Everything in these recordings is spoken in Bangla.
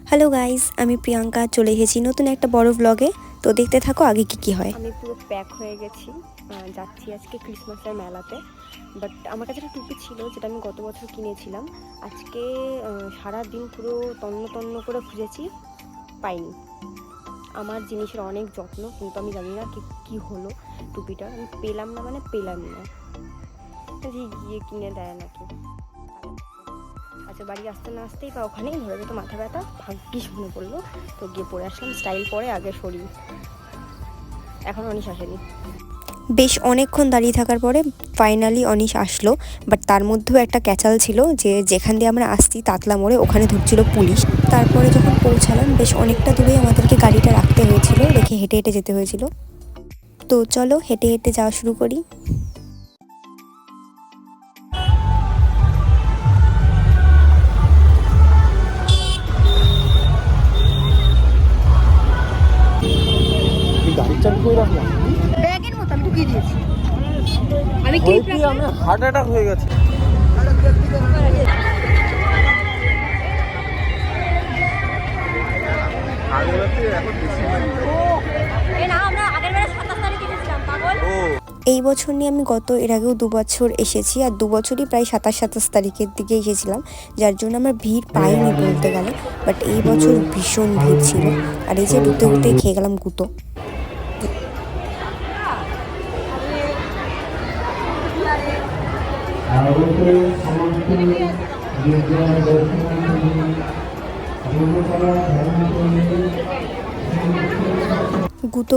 হ্যালো গাইস, আমি প্রিয়াঙ্কা চলে এসেছি নতুন একটা বড় ব্লগে। তো দেখতে থাকো আগে কি হয়। আমি পুরো প্যাক হয়ে গেছি, যাচ্ছি আজকে ক্রিসমাসের মেলাতে। বাট আমার কাছে একটা টুপি ছিল যেটা আমি গত বছর কিনেছিলাম। আজকে সারা দিন পুরো তন্ন তন্ন করে খুঁজেছি, পাইনি। আমার জিনিসের অনেক যত্ন, কিন্তু আমি জানি না কি হলো টুপিটা। আমি পেলাম না, মানে পেলামই না। গিয়ে কিনে দেয় নাকি। আচ্ছা, বাড়ি আসতে না আসতেই বা ওখানেই ধরে যেত মাথা ব্যথা, ভাগ্যিস মনে পড়লো। তো গিয়ে পরে আসলাম, স্টাইল পরে আগে শরীর। এখন অনিশ আসেনি। বেশ অনেকক্ষণ দাঁড়িয়ে থাকার পরে ফাইনালি অনিশ আসলো। বাট তার মধ্যেও একটা ক্যাচাল ছিল যে যেখান দিয়ে আমরা আসছি তাতলা মোড়ে, ওখানে ধরছিল পুলিশ। তারপরে যখন পৌঁছালাম বেশ অনেকটা দূরে আমাদেরকে গাড়িটা রাখতে হয়েছিল, রেখে হেঁটে হেঁটে যেতে হয়েছিল। তো চলো হেঁটে হেঁটে যাওয়া শুরু করি। গাড়ি চালু করে রাখলাম, ব্যাগের মতো আমি ঢুকিয়ে দিয়েছি। আমি ক্লিপ রাখলাম, আমি হার্ট অ্যাটাক হয়ে গেছে। এই বছর নিয়ে আমি এর আগেও 2 বছর এসেছি, আর 2 বছরই প্রায় 27 তারিখের দিকে এসেছিলাম, যার জন্য আমার ভিড় পাইনি বলতে গেলে। বাট এই বছর ভীষণ ভিড় ছিল। আর এই যে ঢুকতে ঢুকতে খেয়ে গেলাম গুঁতো।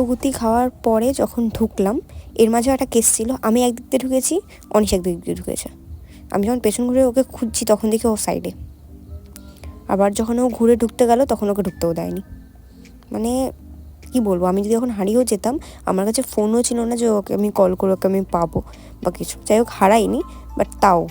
গুঁতি খাওয়ার পরে যখন ঢুকলাম, এর মাঝে একটা কেস ছিল। আমি একদিক দিয়ে ঢুকেছি, অনিশ একদিক দিয়ে ঢুকেছে। আমি যখন পেছন ঘুরে ওকে খুঁজছি তখন দেখি ও সাইডে। আবার যখন ও ঘুরে ঢুকতে গেল তখন ওকে ঢুকতেও দেয়নি। মানে কি বলবো, আমি যদি এখন হারিয়েও যেতাম, আমার কাছে ফোনও ছিল না যে ওকে আমি কল করে ওকে আমি পাবো বা কিছু। যাই হোক, হারাইনি, বাট তাও।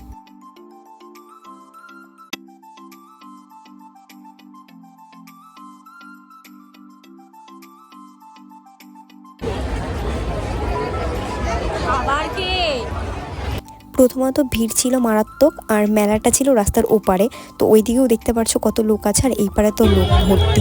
প্রথমত ভিড় ছিল মারাত্মক, আর মেলাটা ছিল রাস্তার ওপারে। তো ওই দিকেও দেখতে পারছো কত লোক আছে, আর এই পারে তো লোক ভর্তি।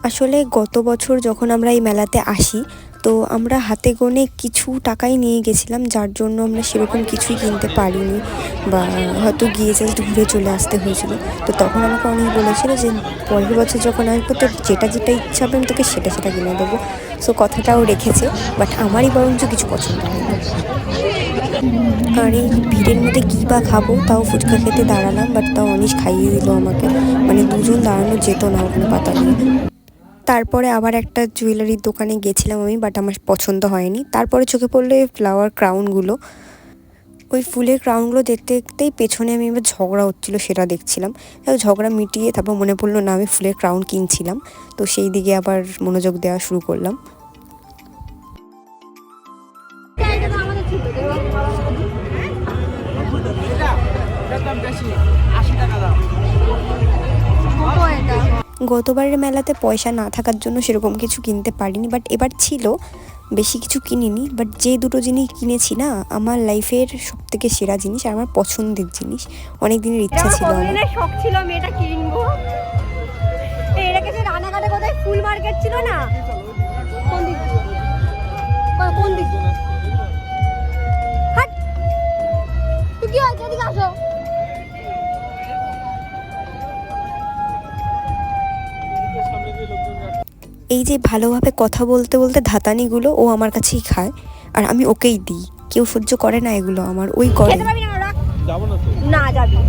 আসলে গত বছর যখন আমরা এই মেলাতে আসি, তো আমরা হাতে গোনে কিছু টাকাই নিয়ে গেছিলাম, যার জন্য আমরা সেরকম কিছুই কিনতে পারিনি, বা হয়তো গিয়ে জাস্ট ঘুরে চলে আসতে হয়েছিল। তো তখন আমাকে অনেক বলেছিল যে পরের বছর যখন আসবো তো যেটা ইচ্ছা হবে আমি তোকে সেটা কিনে দেবো। সো কথাটাও রেখেছে, বাট আমারই বরঞ্চ কিছু পছন্দ হয়নি। আর এই ভিড়ের মধ্যে কী বা খাবো, তাও ফুচকা খেতে দাঁড়ালাম, বাট তাও অনিশ খাইয়ে দিল আমাকে। মানে দুজন দাঁড়ানো যেত না ওখানে পাতা নিয়ে। তারপরে আবার একটা জুয়েলারির দোকানে গেছিলাম আমি, বাট আমার পছন্দ হয়নি। তারপরে চোখে পড়লো এই ফ্লাওয়ার ক্রাউনগুলো। ওই ফুলের ক্রাউনগুলো দেখতে দেখতেই পেছনে আমি এবার ঝগড়া হচ্ছিলো সেটা দেখছিলাম। ঝগড়া মিটিয়ে তারপর মনে পড়লো না, আমি ফুলের ক্রাউন কিনছিলাম। তো সেই দিকে আবার মনোযোগ দেওয়া শুরু করলাম। গতবারের মেলাতে পয়সা না থাকার জন্য সেরকম কিছু কিনতে পারিনি, বাট এবার ছিল, বেশি কিছু কিনিনি। বাট যে দুটো জিনিস কিনেছি না, আমার লাইফের সব থেকে সেরা জিনিস আর আমার পছন্দের জিনিস। অনেক দিনের ইচ্ছা ছিল আমার, শখ ছিল আমি এটা কিনবো। এটা কাছে রানাঘাটে কোথায় ফুল মার্কেট ছিল না, কোন দিক হাট তুই কি আছে, এদিকে আসো। এই যে ভালোভাবে কথা বলতে বলতে ধাতানিগুলো ও আমার কাছেই খায়, আর আমি ওকেই দিই। কেউ সহ্য করে না এগুলো, আমার ওই করে। না যাবি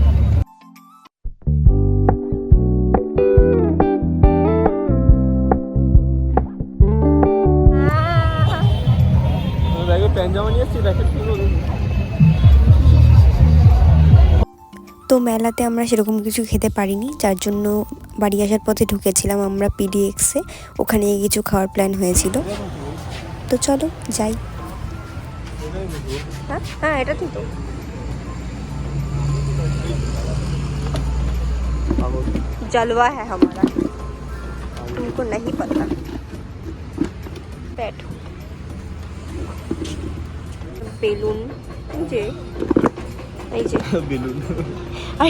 তো মেলাতে আমরা সেরকম কিছু খেতে পারিনি, যার জন্য বাড়ি আসার পথে ঢুকেছিলাম আমরা PDX-এ। ওখানে কিছু খাওয়ার প্ল্যান হয়েছিল। তো চলো যাই। হ্যাঁ এটা ঠিক। जलवा है हमारा, तुमको नहीं पता। बैठो। বেলুন যে এই যে বেলুন, আর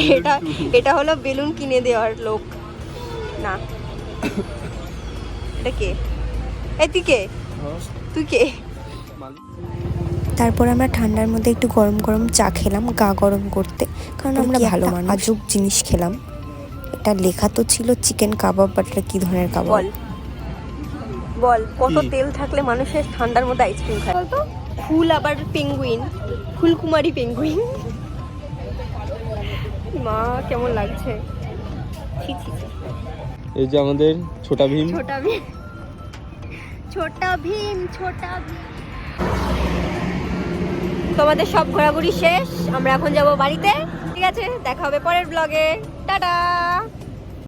এটা হলো বেলুন কিনে দেওয়ার লোক না। এটা কে? এই তুই কে? তুই কে? তারপর আমরা ঠান্ডার মধ্যে একটু গরম গরম চা খেলাম গা গরম করতে, কারণ আমরা ভালো মানুষ। আজব জিনিস খেলাম। এটা লেখা তো ছিল চিকেন কাবাব, বাট এটা কি ধরনের কাবাব? বল বল কত কি? তেল থাকলে মানুষের ঠান্ডার মধ্যে আইসক্রিম খায় বলতো? ফুল আবার পেঙ্গুইন, ফুলকুমারী পেঙ্গুইন। মা কেমন লাগছে? ছি ছি ছি। এই যে আমাদের ছোটা ভীম। ছোটা ভীম, ছোটা ভীম, ছোটা ভীম। তোমাদের সব ঘোরাঘুরি শেষ, আমরা এখন যাব বাড়িতে। ঠিক আছে, দেখা হবে পরের ব্লগে। টাটা।